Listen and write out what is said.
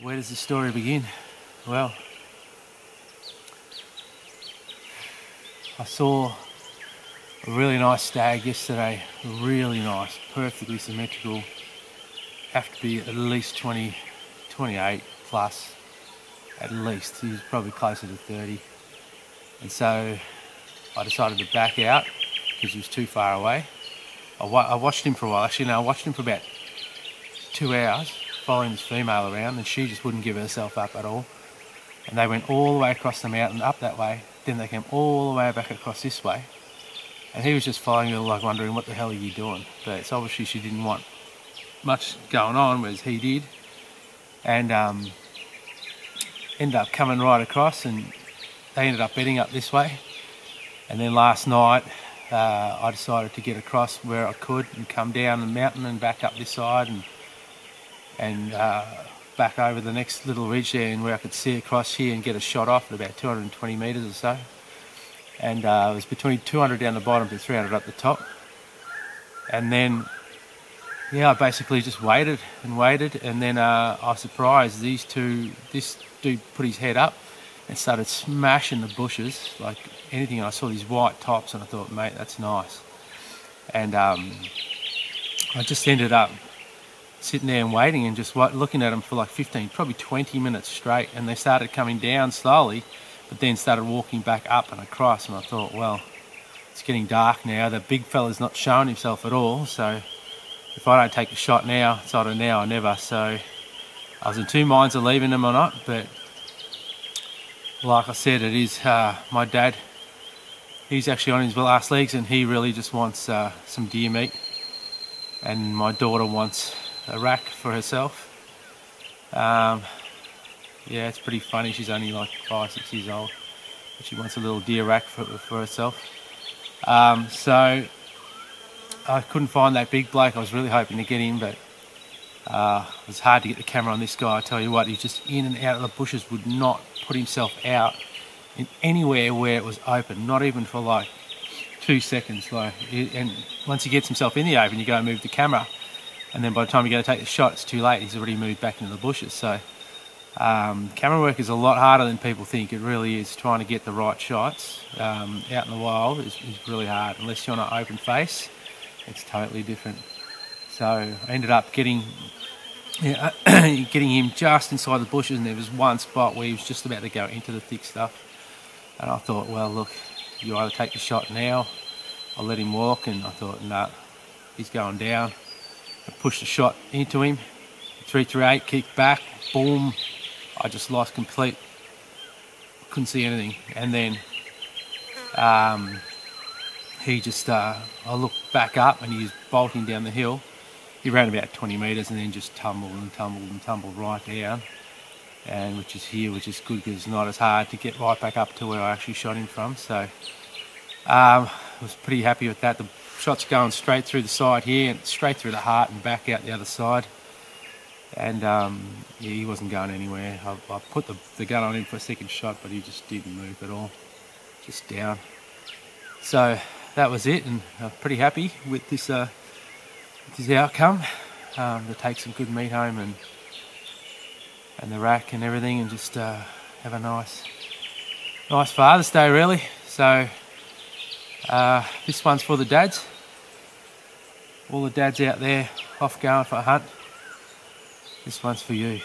Where does the story begin? Well, I saw a really nice stag yesterday, really nice, perfectly symmetrical, have to be at least 20, 28 plus, at least. He was probably closer to 30. And so I decided to back out because he was too far away. I watched him for a while. Actually, no, I watched him for about 2 hours, following this female around, and she just wouldn't give herself up at all. And they went all the way across the mountain, up that way, then they came all the way back across this way. And he was just following her, like wondering, what the hell are you doing? But it's obviously she didn't want much going on, whereas he did. And ended up coming right across, and they ended up bedding up this way. And then last night, I decided to get across where I could and come down the mountain and back up this side and back over the next little ridge there, and where I could see across here and get a shot off at about 220 metres or so. And it was between 200 down the bottom to 300 up the top. And then, yeah, I basically just waited and waited, and then I was surprised this dude put his head up and started smashing the bushes like anything. And I saw these white tops and I thought, mate, that's nice. And I just ended up sitting there and waiting and just looking at them for like 15, probably 20 minutes straight. And they started coming down slowly, but then started walking back up and across. And I thought, well, it's getting dark now. The big fella's not showing himself at all. So if I don't take a shot now, it's either now or never. So I was in two minds of leaving them or not, but like I said, it is my dad. He's actually on his last legs, and he really just wants some deer meat. And my daughter wants a rack for herself. Yeah, it's pretty funny. She's only like 5, 6 years old, but she wants a little deer rack for herself. So I couldn't find that big bloke. I was really hoping to get him, but it was hard to get the camera on this guy. I tell you what, he's just in and out of the bushes, would not put himself out in anywhere where it was open, not even for like 2 seconds. And once he gets himself in the open, you go and move the camera, and then by the time you go to take the shot, it's too late. He's already moved back into the bushes. So camera work is a lot harder than people think. It really is. Trying to get the right shots out in the wild is really hard. Unless you're on an open face, it's totally different. So I ended up getting him just inside the bushes, and there was one spot where he was just about to go into the thick stuff. And I thought, well, look, you either take the shot now, I'll let him walk. And I thought, nah, he's going down. I pushed the shot into him, 338, kicked back, boom. I just lost complete, couldn't see anything. And then he just, I looked back up and he was bolting down the hill. He ran about 20 metres and then just tumbled and tumbled and tumbled right down. And which is good because it's not as hard to get right back up to where I actually shot him from. So I was pretty happy with that. The shot's going straight through the side here and straight through the heart and back out the other side. And yeah, he wasn't going anywhere. I put the gun on him for a second shot, but he just didn't move at all, just down. So that was it, and I'm pretty happy with this outcome. To take some good meat home and the rack and everything, and just have a nice Father's Day, really. So this one's for the dads. All the dads out there off going for a hunt. This one's for you.